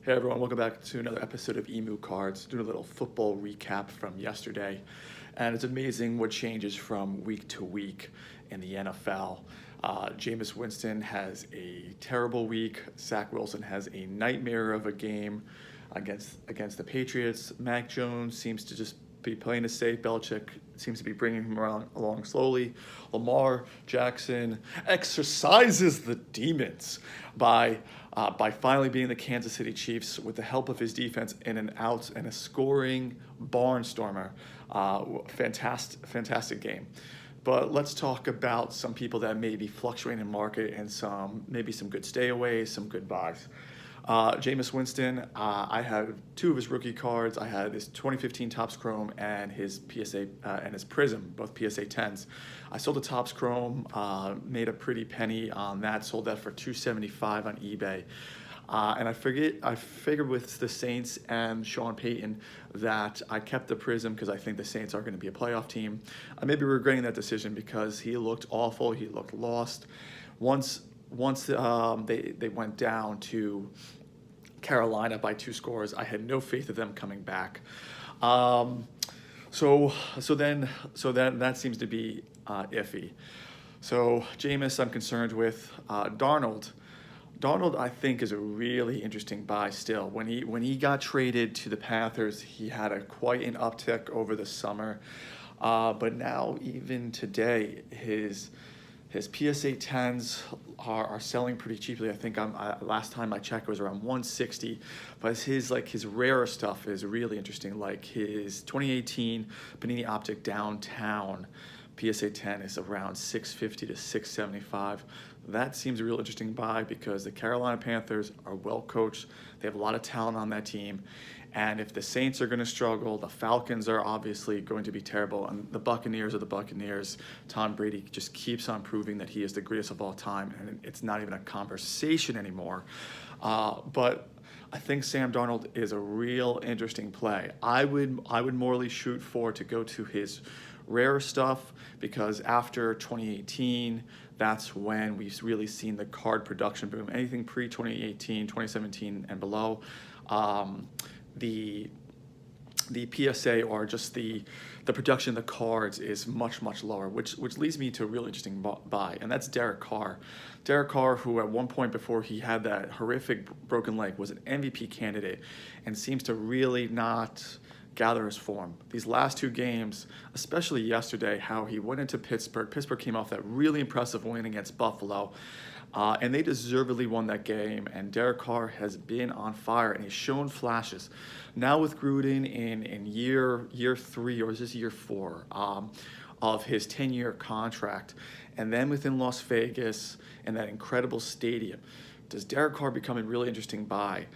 Hey everyone, welcome back to another episode of EMU CARDS. Doing a little football recap from yesterday. And it's amazing what changes from week to week in the NFL. Jameis Winston has a terrible week. Zach Wilson has a nightmare of a game against the Patriots. Mac Jones seems to just be playing it safe. Belichick seems to be bringing him along slowly. Lamar Jackson exercises the demons by finally beating the Kansas City Chiefs with the help of his defense in an out and a scoring barnstormer. Fantastic game. But let's talk about some people that may be fluctuating in market and maybe some good stayaways, some good buys. Jameis Winston, I had two of his rookie cards. I had his 2015 Topps Chrome and his PSA and his Prism, both PSA 10s. I sold the Topps Chrome, made a pretty penny on that. Sold that for $275 on eBay. And I figured with the Saints and Sean Payton that I kept the Prism because I think the Saints are going to be a playoff team. I may be regretting that decision because he looked awful. He looked lost. Once they went down to Carolina by 2 scores, I had no faith of them coming back. So that seems to be iffy. So Jameis, I'm concerned with. Darnold, I think, is a really interesting buy still. When he got traded to the Panthers, he had quite an uptick over the summer, but now even today his PSA 10s are selling pretty cheaply. I think last time I checked it was around $160, but his rarer stuff is really interesting. Like his 2018 Panini Optic Downtown PSA 10 is around $650 to $675. That seems a real interesting buy because the Carolina Panthers are well coached. They have a lot of talent on that team. And if the Saints are going to struggle, the Falcons are obviously going to be terrible, and the Buccaneers are the Buccaneers. Tom Brady just keeps on proving that he is the greatest of all time, and it's not even a conversation anymore. But I think Sam Darnold is a real interesting play. I would morally shoot to go to his rare stuff because after 2018, that's when we've really seen the card production boom. Anything pre-2018, 2017, and below, the PSA or just the production of the cards is much lower, which leads me to a real interesting buy, and that's Derek Carr. Derek Carr, who at one point before he had that horrific broken leg was an MVP candidate and seems to really not gather his form. These last 2 games, especially yesterday, how he went into Pittsburgh. Pittsburgh came off that really impressive win against Buffalo. And they deservedly won that game, and Derek Carr has been on fire, and he's shown flashes. Now with Gruden in year 3, or is this year 4, of his 10-year contract, and then within Las Vegas and that incredible stadium, does Derek Carr become a really interesting buy?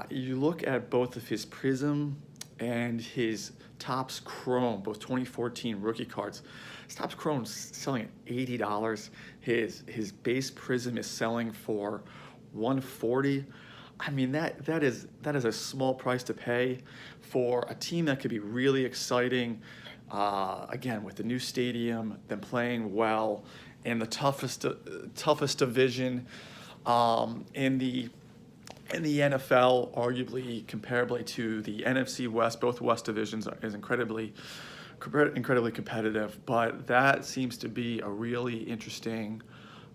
You look at both of his Prism and his Topps Chrome, both 2014 rookie cards. His Topps Chrome is selling at $80. His base Prism is selling for $140. I mean, that is a small price to pay for a team that could be really exciting. Again, with the new stadium, them playing well in the toughest division in the NFL, arguably comparably to the NFC West. Both West divisions is incredibly competitive, but that seems to be a really interesting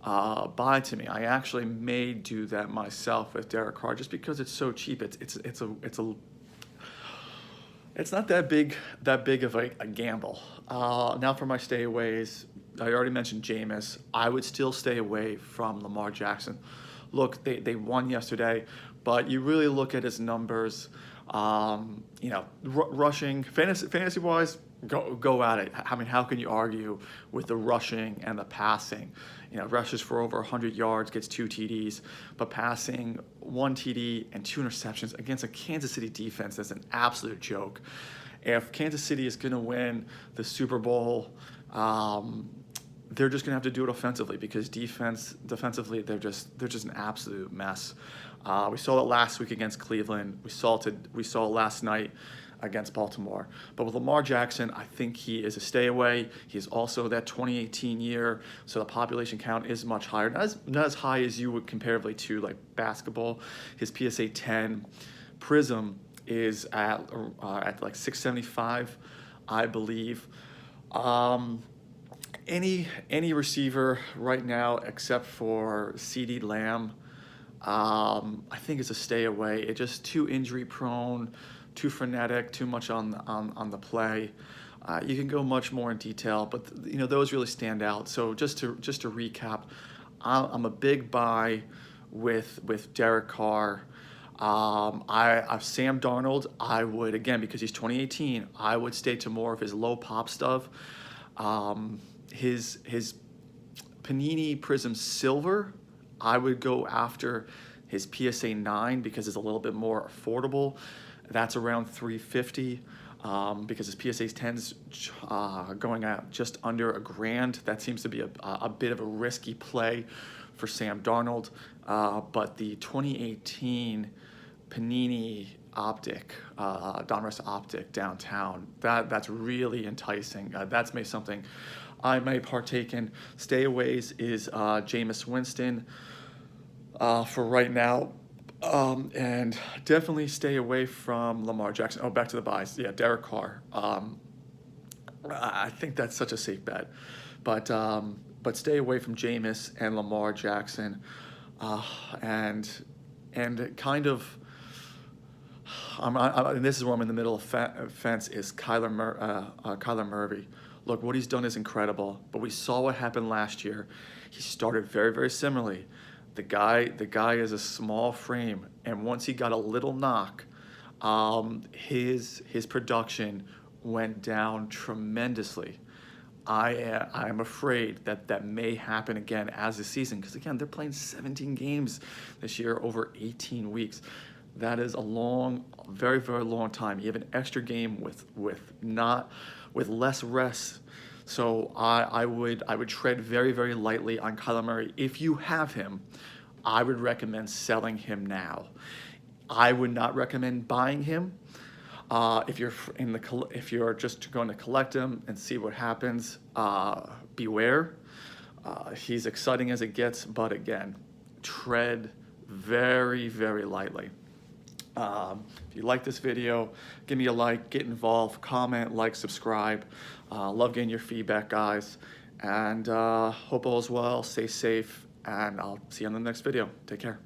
buy to me. I actually may do that myself with Derek Carr just because it's so cheap. It's not that big of a gamble. Now for my stayaways, I already mentioned Jameis. I would still stay away from Lamar Jackson. Look, they won yesterday, but you really look at his numbers. Rushing, fantasy-wise, go at it. I mean, how can you argue with the rushing and the passing? Rushes for over 100 yards, gets 2 TDs, but passing 1 TD and 2 interceptions against a Kansas City defense that's an absolute joke. If Kansas City is going to win the Super Bowl, they're just going to have to do it offensively because defensively, they're just an absolute mess. We saw it last week against Cleveland. We saw it last night against Baltimore. But with Lamar Jackson, I think he is a stay away. He's also that 2018 year, so the population count is much higher. Not as high as you would comparably to like basketball. His PSA 10 Prism is at like 675, I believe. Any receiver right now except for CD Lamb, I think it's a stay away. It's just too injury prone, too frenetic, too much on the play. You can go much more in detail, but those really stand out. So just to recap, I'm a big buy with Derek Carr. I've Sam Darnold. I would, again, because he's 2018, I would stay to more of his low pop stuff. His Panini Prism Silver, I would go after his PSA 9 because it's a little bit more affordable. That's around $350 because his PSA 10's going at just under $1,000. That seems to be a bit of a risky play for Sam Darnold. But the 2018 Panini Optic, Donruss Optic downtown, that's really enticing. That's maybe something I may partake in. Stayaways is Jameis Winston for right now. And definitely stay away from Lamar Jackson. Oh, back to the buys. Yeah, Derek Carr. I think that's such a safe bet. But stay away from Jameis and Lamar Jackson. And kind of, and this is where I'm in the middle of fence, is Kyler Murray. Look, what he's done is incredible, but we saw what happened last year. He started very, very similarly. The guy is a small frame, and once he got a little knock, his production went down tremendously. I'm afraid that may happen again as the season, because again, they're playing 17 games this year over 18 weeks. That is a long, very, very long time. You have an extra game with less rest. So I would tread very, very lightly on Kyler Murray. If you have him, I would recommend selling him now. I would not recommend buying him. If you're just going to collect him and see what happens, beware. He's exciting as it gets, but again, tread very, very lightly. If you like this video, give me a like, get involved, comment, like, subscribe. Love getting your feedback, guys. And hope all is well, stay safe, and I'll see you on the next video. Take care.